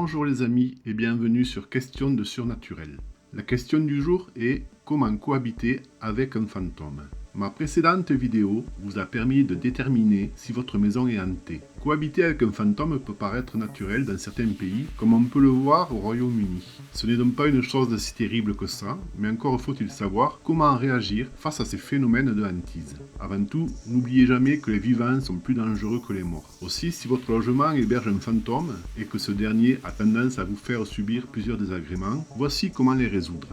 Bonjour les amis et bienvenue sur Questions de surnaturel. La question du jour est comment cohabiter avec un fantôme. Ma précédente vidéo vous a permis de déterminer si votre maison est hantée. Cohabiter avec un fantôme peut paraître naturel dans certains pays, comme on peut le voir au Royaume-Uni. Ce n'est donc pas une chose si terrible que ça, mais encore faut-il savoir comment réagir face à ces phénomènes de hantise. Avant tout, n'oubliez jamais que les vivants sont plus dangereux que les morts. Aussi, si votre logement héberge un fantôme et que ce dernier a tendance à vous faire subir plusieurs désagréments, voici comment les résoudre.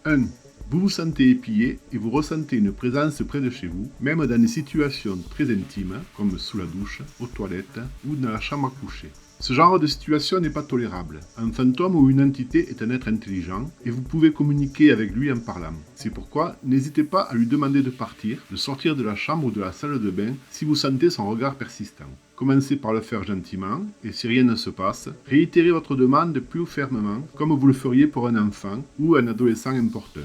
1. Vous vous sentez épié et vous ressentez une présence près de chez vous, même dans des situations très intimes, comme sous la douche, aux toilettes ou dans la chambre à coucher. Ce genre de situation n'est pas tolérable. Un fantôme ou une entité est un être intelligent et vous pouvez communiquer avec lui en parlant. C'est pourquoi n'hésitez pas à lui demander de partir, de sortir de la chambre ou de la salle de bain si vous sentez son regard persistant. Commencez par le faire gentiment et si rien ne se passe, réitérez votre demande plus fermement comme vous le feriez pour un enfant ou un adolescent importun.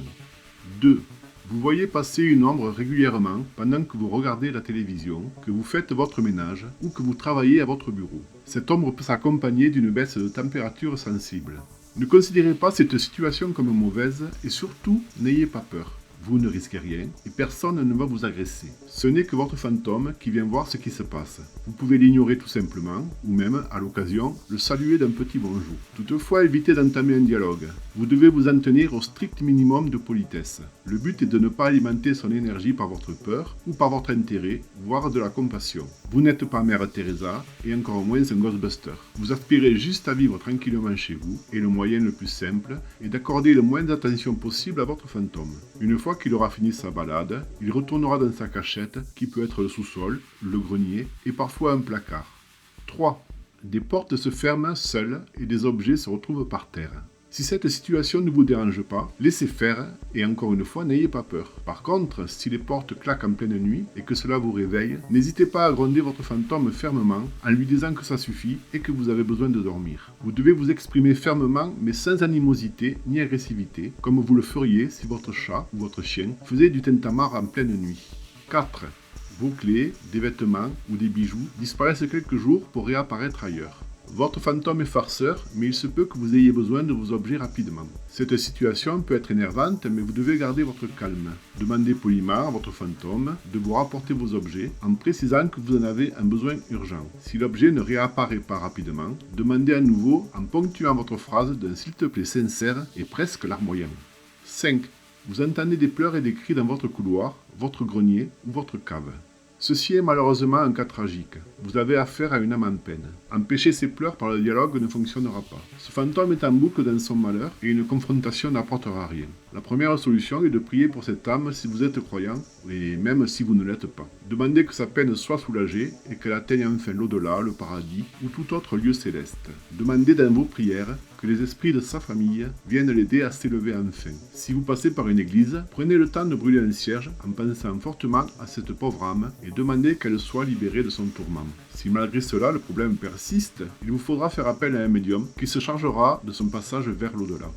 2. Vous voyez passer une ombre régulièrement pendant que vous regardez la télévision, que vous faites votre ménage ou que vous travaillez à votre bureau. Cette ombre peut s'accompagner d'une baisse de température sensible. Ne considérez pas cette situation comme mauvaise et surtout n'ayez pas peur. Vous ne risquez rien et personne ne va vous agresser. Ce n'est que votre fantôme qui vient voir ce qui se passe. Vous pouvez l'ignorer tout simplement, ou même, à l'occasion, le saluer d'un petit bonjour. Toutefois, évitez d'entamer un dialogue. Vous devez vous en tenir au strict minimum de politesse. Le but est de ne pas alimenter son énergie par votre peur ou par votre intérêt, voire de la compassion. Vous n'êtes pas Mère Teresa et encore moins un Ghostbuster. Vous aspirez juste à vivre tranquillement chez vous et le moyen le plus simple est d'accorder le moins d'attention possible à votre fantôme. Une fois qu'il aura fini sa balade, il retournera dans sa cachette qui peut être le sous-sol, le grenier et parfois un placard. 3. Des portes se ferment seules et des objets se retrouvent par terre. Si cette situation ne vous dérange pas, laissez faire et encore une fois, n'ayez pas peur. Par contre, si les portes claquent en pleine nuit et que cela vous réveille, n'hésitez pas à gronder votre fantôme fermement en lui disant que ça suffit et que vous avez besoin de dormir. Vous devez vous exprimer fermement mais sans animosité ni agressivité, comme vous le feriez si votre chat ou votre chien faisait du tintamarre en pleine nuit. 4. Vos clés, des vêtements ou des bijoux disparaissent quelques jours pour réapparaître ailleurs. Votre fantôme est farceur, mais il se peut que vous ayez besoin de vos objets rapidement. Cette situation peut être énervante, mais vous devez garder votre calme. Demandez poliment à votre fantôme de vous rapporter vos objets en précisant que vous en avez un besoin urgent. Si l'objet ne réapparaît pas rapidement, demandez à nouveau en ponctuant votre phrase d'un s'il te plaît sincère et presque larmoyant. 5. Vous entendez des pleurs et des cris dans votre couloir, votre grenier ou votre cave. Ceci est malheureusement un cas tragique. Vous avez affaire à une âme en peine. Empêcher ces pleurs par le dialogue ne fonctionnera pas. Ce fantôme est en boucle dans son malheur et une confrontation n'apportera rien. La première solution est de prier pour cette âme si vous êtes croyant, et même si vous ne l'êtes pas. Demandez que sa peine soit soulagée et qu'elle atteigne enfin l'au-delà, le paradis ou tout autre lieu céleste. Demandez dans vos prières que les esprits de sa famille viennent l'aider à s'élever enfin. Si vous passez par une église, prenez le temps de brûler un cierge en pensant fortement à cette pauvre âme et demandez qu'elle soit libérée de son tourment. Si malgré cela le problème persiste, il vous faudra faire appel à un médium qui se chargera de son passage vers l'au-delà.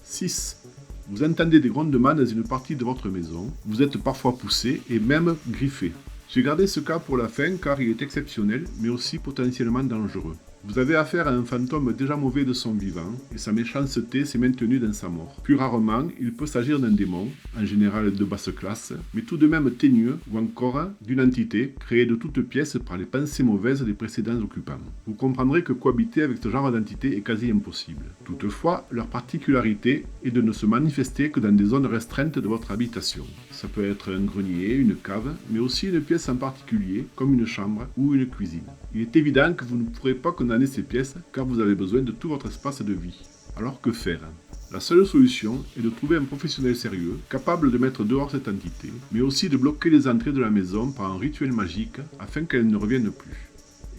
6. Vous entendez des grondements dans une partie de votre maison, vous êtes parfois poussé et même griffé. J'ai gardé ce cas pour la fin car il est exceptionnel mais aussi potentiellement dangereux. Vous avez affaire à un fantôme déjà mauvais de son vivant, et sa méchanceté s'est maintenue dans sa mort. Plus rarement, il peut s'agir d'un démon, en général de basse classe, mais tout de même teigneux, ou encore d'une entité créée de toutes pièces par les pensées mauvaises des précédents occupants. Vous comprendrez que cohabiter avec ce genre d'entité est quasi impossible. Toutefois, leur particularité est de ne se manifester que dans des zones restreintes de votre habitation. Ça peut être un grenier, une cave, mais aussi une pièce en particulier, comme une chambre ou une cuisine. Il est évident que vous ne pourrez pas condamner ces pièces car vous avez besoin de tout votre espace de vie. Alors que faire ? La seule solution est de trouver un professionnel sérieux, capable de mettre dehors cette entité, mais aussi de bloquer les entrées de la maison par un rituel magique afin qu'elle ne revienne plus.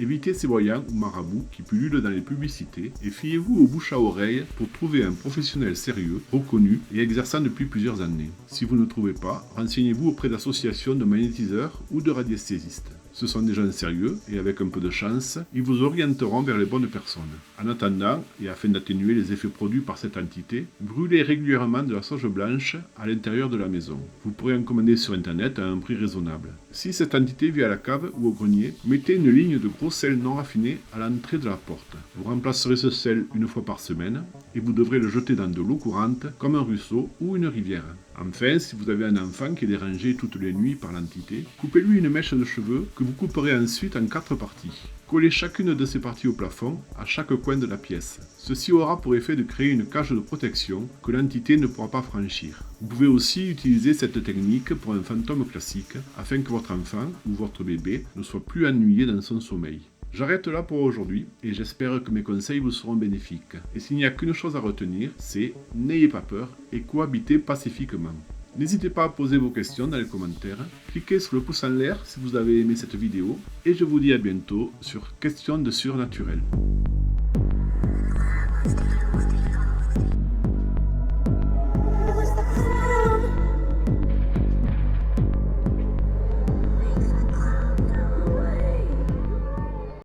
Évitez ces voyants ou marabouts qui pullulent dans les publicités et fiez-vous au bouche à oreille pour trouver un professionnel sérieux, reconnu et exerçant depuis plusieurs années. Si vous ne trouvez pas, renseignez-vous auprès d'associations de magnétiseurs ou de radiesthésistes. Ce sont des gens sérieux et avec un peu de chance, ils vous orienteront vers les bonnes personnes. En attendant, et afin d'atténuer les effets produits par cette entité, brûlez régulièrement de la sauge blanche à l'intérieur de la maison. Vous pourrez en commander sur internet à un prix raisonnable. Si cette entité vit à la cave ou au grenier, mettez une ligne de gros sel non raffiné à l'entrée de la porte. Vous remplacerez ce sel une fois par semaine et vous devrez le jeter dans de l'eau courante comme un ruisseau ou une rivière. Enfin, si vous avez un enfant qui est dérangé toutes les nuits par l'entité, coupez-lui une mèche de cheveux que vous couperez ensuite en 4 parties. Collez chacune de ces parties au plafond, à chaque coin de la pièce. Ceci aura pour effet de créer une cage de protection que l'entité ne pourra pas franchir. Vous pouvez aussi utiliser cette technique pour un fantôme classique, afin que votre enfant ou votre bébé ne soit plus ennuyé dans son sommeil. J'arrête là pour aujourd'hui et j'espère que mes conseils vous seront bénéfiques. Et s'il n'y a qu'une chose à retenir, c'est n'ayez pas peur et cohabitez pacifiquement. N'hésitez pas à poser vos questions dans les commentaires, cliquez sur le pouce en l'air si vous avez aimé cette vidéo et je vous dis à bientôt sur Questions de Surnaturel.